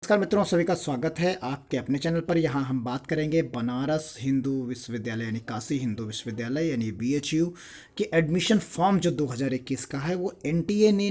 नमस्कार मित्रों, सभी का स्वागत है आपके अपने चैनल पर। यहाँ हम बात करेंगे बनारस हिंदू विश्वविद्यालय यानी काशी हिंदू विश्वविद्यालय यानी बीएचयू के एडमिशन फॉर्म जो 2021 का है वो एनटीए ने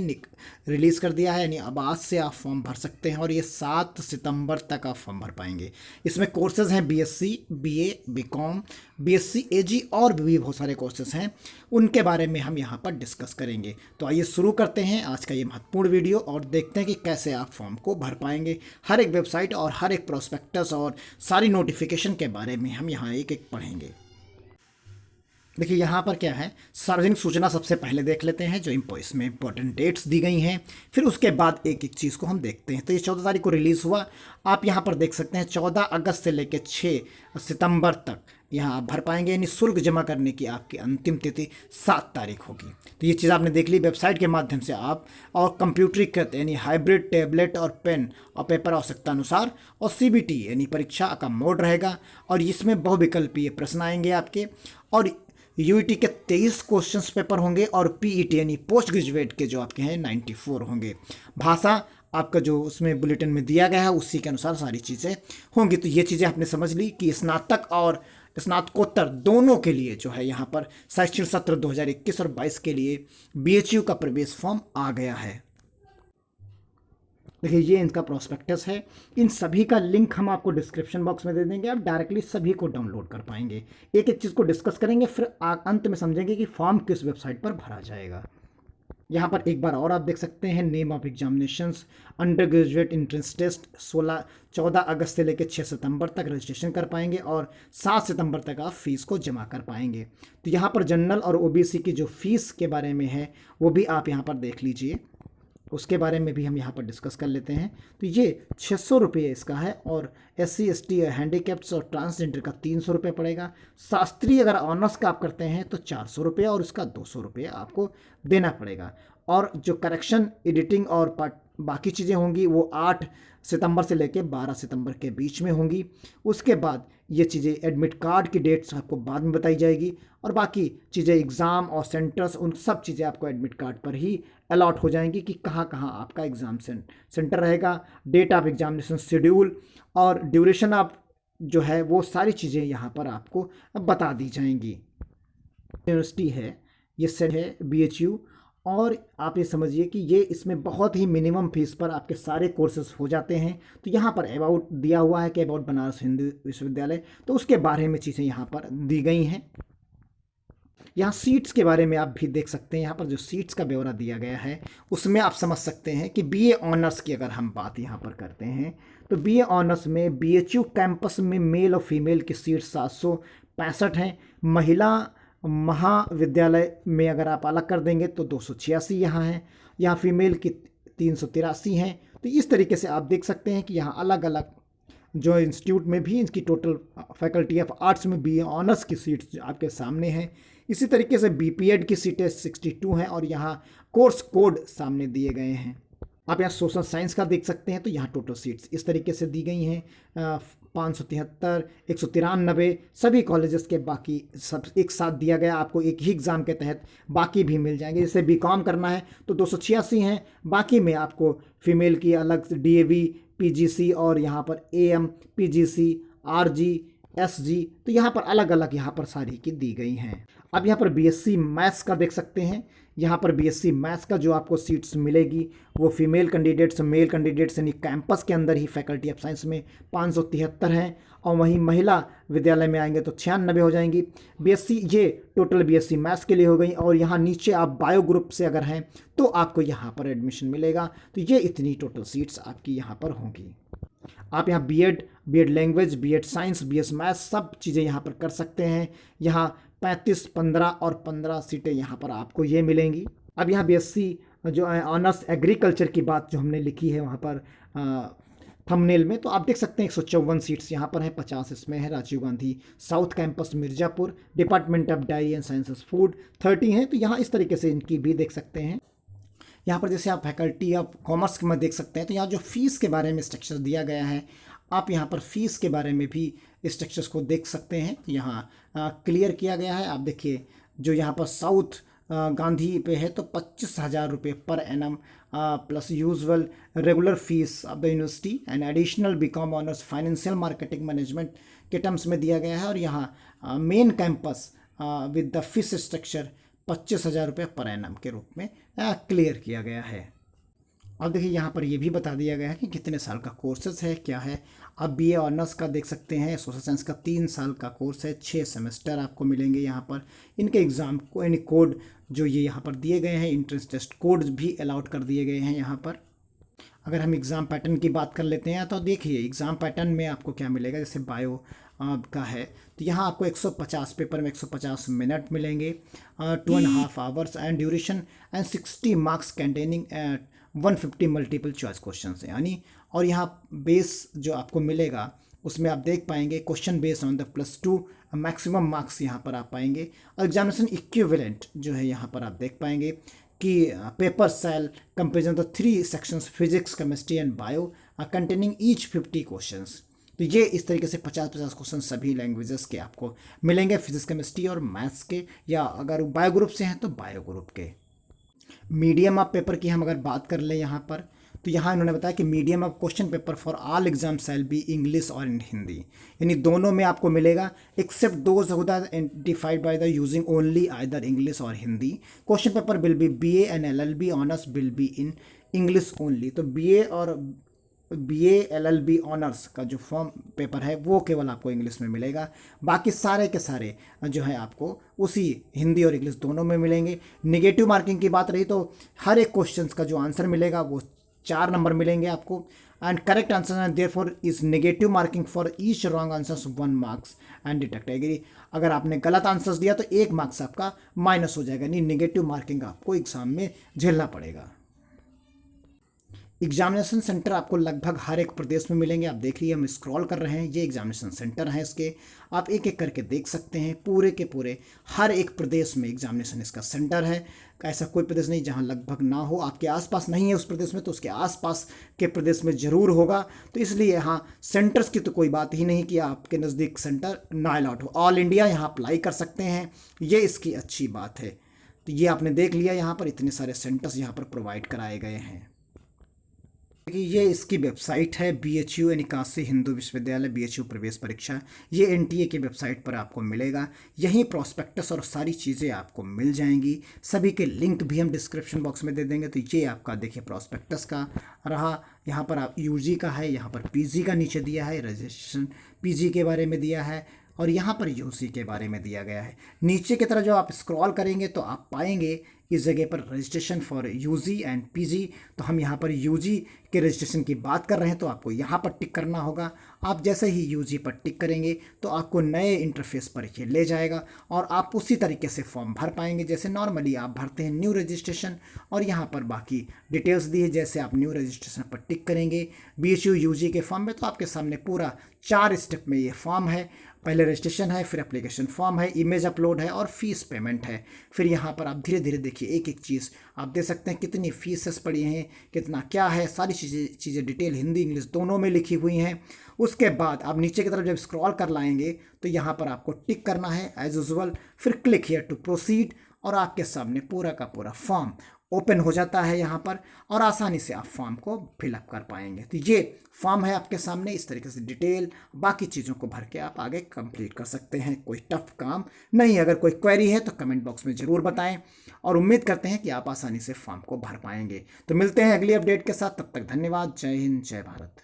रिलीज़ कर दिया है। यानी अब आज से आप फॉर्म भर सकते हैं और ये 7 सितंबर तक आप फॉर्म भर पाएंगे। इसमें कोर्सेज़ हैं बीएससी, बीए, बीकॉम, बीएससी एजी और भी बहुत सारे कोर्सेज हैं, उनके बारे में हम यहाँ पर डिस्कस करेंगे। तो आइए शुरू करते हैं आज का ये महत्वपूर्ण वीडियो और देखते हैं कि कैसे आप फॉर्म को भर पाएंगे। हर एक वेबसाइट और हर एक प्रोस्पेक्टस और सारी नोटिफिकेशन के बारे में हम यहाँ एक एक पढ़ेंगे। देखिए यहाँ पर क्या है, सार्वजनिक सूचना सबसे पहले देख लेते हैं जो इसमें इंपॉर्टेंट डेट्स दी गई हैं, फिर उसके बाद एक एक चीज़ को हम देखते हैं। तो ये 14 तारीख को रिलीज़ हुआ, आप यहाँ पर देख सकते हैं 14 अगस्त से लेकर 6 सितंबर तक यहाँ आप भर पाएंगे। यानी शुल्क जमा करने की आपकी अंतिम तिथि 7 तारीख होगी। तो ये चीज़ आपने देख ली, वेबसाइट के माध्यम से आप और कंप्यूटरीकृत यानी हाइब्रिड टैबलेट और पेन और पेपर आवश्यकता अनुसार और सीबीटी यानी परीक्षा का मोड रहेगा और इसमें बहुविकल्पीय प्रश्न आएंगे आपके। और यूईटी के 23 क्वेश्चंस पेपर होंगे और पीईटी यानी पोस्ट ग्रेजुएट के जो आपके हैं 94 होंगे। भाषा आपका जो उसमें बुलेटिन में दिया गया है उसी के अनुसार सारी चीज़ें होंगी। तो ये चीज़ें आपने समझ ली कि स्नातक और स्नातकोत्तर दोनों के लिए जो है यहाँ पर शैक्षणिक सत्र 2021 और 22 के लिए बीएचयू का प्रवेश फॉर्म आ गया है। देखिए ये इनका प्रोस्पेक्टस है, इन सभी का लिंक हम आपको डिस्क्रिप्शन बॉक्स में दे देंगे, आप डायरेक्टली सभी को डाउनलोड कर पाएंगे। एक एक चीज़ को डिस्कस करेंगे, फिर अंत में समझेंगे कि फॉर्म किस वेबसाइट पर भरा जाएगा। यहाँ पर एक बार और आप देख सकते हैं, name of examinations, undergraduate entrance test 14 अगस्त से लेकर 6 सितंबर तक रजिस्ट्रेशन कर पाएंगे और 7 सितंबर तक आप फीस को जमा कर पाएंगे। तो यहाँ पर जनरल और ओबीसी की जो फीस के बारे में है वो भी आप यहाँ पर देख लीजिए, उसके बारे में भी हम यहाँ पर डिस्कस कर लेते हैं। तो ये 600 रुपये इसका है और SC ST हैंडीकैप्स और ट्रांसजेंडर का 300 रुपये पड़ेगा। शास्त्रीय अगर ऑनर्स का आप करते हैं तो 400 रुपये और इसका 200 रुपये आपको देना पड़ेगा। और जो करेक्शन, एडिटिंग और बाकी चीज़ें होंगी वो 8 सितंबर से लेकर 12 सितंबर के बीच में होंगी। उसके बाद ये चीज़ें एडमिट कार्ड की डेट्स आपको बाद में बताई जाएगी और बाकी चीज़ें एग्ज़ाम और सेंटर्स, उन सब चीज़ें आपको एडमिट कार्ड पर ही अलॉट हो जाएंगी कि कहाँ कहाँ आपका एग्ज़ाम सेंटर रहेगा, डेट ऑफ एग्जामिनेशन शेड्यूल और ड्यूरेशन ऑफ जो है वो सारी चीज़ें यहाँ पर आपको बता दी जाएंगी। यूनिवर्सिटी है, ये सेट है बीएचयू, और आप ये समझिए कि ये इसमें बहुत ही मिनिमम फीस पर आपके सारे कोर्सेज हो जाते हैं। तो यहाँ पर अबाउट दिया हुआ है कि अबाउट बनारस हिंदू विश्वविद्यालय, तो उसके बारे में चीज़ें यहाँ पर दी गई हैं। यहाँ सीट्स के बारे में आप भी देख सकते हैं, यहाँ पर जो सीट्स का ब्यौरा दिया गया है उसमें आप समझ सकते हैं कि बीए ऑनर्स की अगर हम बात यहाँ पर करते हैं तो बीए ऑनर्स में बीएचयू कैंपस में मेल और फीमेल की सीट 765 हैं। महिला महाविद्यालय में अगर आप अलग कर देंगे तो 286 यहाँ हैं, यहाँ फीमेल की 383 हैं। तो इस तरीके से आप देख सकते हैं कि यहाँ अलग अलग जो इंस्टीट्यूट में भी इनकी टोटल फैकल्टी ऑफ आर्ट्स में बीए ऑनर्स की सीट्स आपके सामने हैं। इसी तरीके से बीपीएड की सीटें 62 हैं और यहाँ कोर्स कोड सामने दिए गए हैं। आप यहाँ सोशल साइंस का देख सकते हैं तो यहाँ टोटल सीट्स इस तरीके से दी गई हैं, 573, 193 सभी कॉलेजेस के बाकी सब एक साथ दिया गया। आपको एक ही एग्ज़ाम के तहत बाकी भी मिल जाएंगे। जैसे बीकॉम करना है तो 286 हैं, बाकी में आपको फीमेल की अलग डीएवी, पीजीसी और यहाँ पर एएम, पीजीसी, आरजी, एसजी, तो यहाँ पर अलग अलग यहाँ पर सारी की दी गई हैं। अब यहाँ पर बीएससी मैथ्स का देख सकते हैं, यहाँ पर बीएससी मैथ्स का जो आपको सीट्स मिलेगी वो फीमेल कैंडिडेट्स, मेल कैंडिडेट्स यानी कैंपस के अंदर ही फैकल्टी ऑफ साइंस में 573 हैं और वहीं महिला विद्यालय में आएंगे तो 96 हो जाएंगी। बीएससी ये टोटल बीएससी मैथ्स के लिए हो गई। और यहाँ नीचे आप बायो ग्रुप से अगर हैं तो आपको यहाँ पर एडमिशन मिलेगा। तो ये इतनी टोटल सीट्स आपकी यहाँ पर होंगी। आप यहाँ BEd language, BEd science, BS maths सब चीज़ें यहाँ पर कर सकते हैं। यहाँ 35, 15 और 15 सीटें यहाँ पर आपको ये मिलेंगी। अब यहाँ बीएससी जो ऑनर्स एग्रीकल्चर की बात जो हमने लिखी है वहाँ पर थंबनेल में, तो आप देख सकते हैं 154 सीट्स यहाँ पर हैं, 50 इसमें है Rajiv Gandhi south campus Mirzapur, department of dairy and sciences food 30 हैं। तो यहाँ इस तरीके से इनकी भी देख सकते हैं। यहाँ पर जैसे आप फैकल्टी ऑफ कॉमर्स में देख सकते हैं तो यहाँ जो फीस के बारे में स्ट्रक्चर दिया गया है, आप यहाँ पर फीस के बारे में भी स्ट्रक्चर्स को देख सकते हैं। तो यहाँ क्लियर किया गया है। आप देखिए जो यहाँ पर साउथ गांधी पे है तो 25,000 रुपये per annum plus usual regular fees of the university and additional BCom honours financial marketing management के टर्म्स में दिया गया है। और यहाँ main campus with the fees structure 25,000 रुपये पर एनम के रूप में क्लियर किया गया है। अब देखिए यहाँ पर ये भी बता दिया गया है कि कितने साल का कोर्सेज है, क्या है। अब बीए ऑनर्स का देख सकते हैं, सोशल साइंस का 3 साल का कोर्स है, 6 सेमेस्टर आपको मिलेंगे यहाँ पर। इनके एग्ज़ाम को यानी कोड जो ये यहाँ पर दिए गए हैं, एंट्रेंस टेस्ट कोड भी अलाउड कर दिए गए हैं यहाँ पर। अगर हम एग्ज़ाम पैटर्न की बात कर लेते हैं तो देखिए एग्ज़ाम पैटर्न में आपको क्या मिलेगा। जैसे बायो का है तो यहाँ आपको 150 पेपर में 150 मिनट मिलेंगे, 2.5 hours and duration and 60 marks containing 150 multiple choice question है यानी। और यहाँ बेस जो आपको मिलेगा उसमें आप देख पाएंगे question based on the +2 maximum marks यहाँ पर आप पाएंगे। और एग्जामिनेशन इक्विवेलेंट जो है यहाँ पर आप देख पाएंगे कि paper sale comparison the 3 sections physics chemistry and bio containing each 50 questions. तो ये इस तरीके से 50-50 क्वेश्चन सभी लैंग्वेजेस के आपको मिलेंगे, फिजिक्स केमिस्ट्री और मैथ्स के, या अगर बायो ग्रुप से हैं तो बायो ग्रुप के। मीडियम ऑफ पेपर की हम अगर बात कर लें यहाँ पर तो यहाँ इन्होंने बताया कि medium of question paper for all exam shall be English और इन हिंदी, यानी दोनों में आपको मिलेगा except those who are identified by the using only either English और Hindi. Question paper will be BA and LLB honours will be in English only. तो BA और BA LLB honours का जो फॉर्म पेपर है वो केवल आपको इंग्लिश में मिलेगा, बाकी सारे के सारे जो है आपको उसी हिंदी और इंग्लिश दोनों में मिलेंगे। नेगेटिव मार्किंग की बात रही तो हर एक क्वेश्चन का जो आंसर मिलेगा वो 4 नंबर मिलेंगे आपको, and correct answer and therefore is negative marking for each wrong answers 1 marks and deduct agree. अगर आपने गलत आंसर्स दिया तो 1 मार्क्स आपका माइनस हो जाएगा, यानी नेगेटिव मार्किंग आपको एग्जाम में झेलना पड़ेगा। एग्जामिनेशन सेंटर आपको लगभग हर एक प्रदेश में मिलेंगे। आप देख रही है हम स्क्रॉल कर रहे हैं, ये एग्जामिनेशन सेंटर हैं इसके, आप एक एक करके देख सकते हैं। पूरे के पूरे हर एक प्रदेश में एग्जामिनेशन इसका सेंटर है। ऐसा कोई प्रदेश नहीं जहां लगभग ना हो। आपके आसपास नहीं है उस प्रदेश में तो उसके आसपास के प्रदेश में ज़रूर होगा। तो इसलिए यहाँ सेंटर्स की तो कोई बात ही नहीं कि आपके नज़दीक सेंटर ना अलॉट हो। ऑल इंडिया यहाँ अप्लाई कर सकते हैं, ये इसकी अच्छी बात है। तो ये आपने देख लिया, यहाँ पर इतने सारे सेंटर्स यहाँ पर प्रोवाइड कराए गए हैं। ये इसकी वेबसाइट है, BHU यानी काशी हिंदू विश्वविद्यालय BHU प्रवेश परीक्षा। ये NTA की वेबसाइट पर आपको मिलेगा। यहीं प्रॉस्पेक्टस और सारी चीज़ें आपको मिल जाएंगी। सभी के लिंक भी हम डिस्क्रिप्शन बॉक्स में दे देंगे। तो ये आपका देखिए प्रॉस्पेक्टस का रहा, यहाँ पर आप UG का है, यहाँ पर PG का नीचे दिया है, रजिस्ट्रेशन PG के बारे में दिया है, और यहाँ पर UC के बारे में दिया गया है। नीचे की तरफ जो आप स्क्रॉल करेंगे तो आप पाएंगे इस जगह पर registration for UG and PG। तो हम यहाँ पर UG के रजिस्ट्रेशन की बात कर रहे हैं तो आपको यहाँ पर टिक करना होगा। आप जैसे ही UG पर टिक करेंगे तो आपको नए इंटरफेस पर ये ले जाएगा और आप उसी तरीके से फॉर्म भर पाएंगे जैसे नॉर्मली आप भरते हैं न्यू रजिस्ट्रेशन। और यहाँ पर बाकी डिटेल्स दी है, जैसे आप न्यू रजिस्ट्रेशन पर टिक करेंगे BHU UG के फॉर्म में तो आपके सामने पूरा 4 स्टेप में ये फॉर्म है। पहले रजिस्ट्रेशन है, फिर एप्लीकेशन फॉर्म है, इमेज अपलोड है और फीस पेमेंट है। फिर यहाँ पर आप धीरे धीरे देखिए एक एक चीज़ आप देख सकते हैं, कितनी फीसेस पड़ी हैं, कितना क्या है, सारी चीज़ें डिटेल हिंदी इंग्लिश दोनों में लिखी हुई हैं। उसके बाद आप नीचे की तरफ जब स्क्रॉल कर लाएंगे तो यहाँ पर आपको टिक करना है एज यूजुअल, फिर क्लिक हियर टू प्रोसीड, और आपके सामने पूरा का पूरा फॉर्म ओपन हो जाता है यहाँ पर, और आसानी से आप फॉर्म को फिलअप कर पाएंगे। तो ये फॉर्म है आपके सामने, इस तरीके से डिटेल बाकी चीज़ों को भर के आप आगे कंप्लीट कर सकते हैं। कोई टफ काम नहीं। अगर कोई क्वेरी है तो कमेंट बॉक्स में ज़रूर बताएं, और उम्मीद करते हैं कि आप आसानी से फॉर्म को भर पाएंगे। तो मिलते हैं अगली अपडेट के साथ, तब तक धन्यवाद। जय हिंद, जय भारत।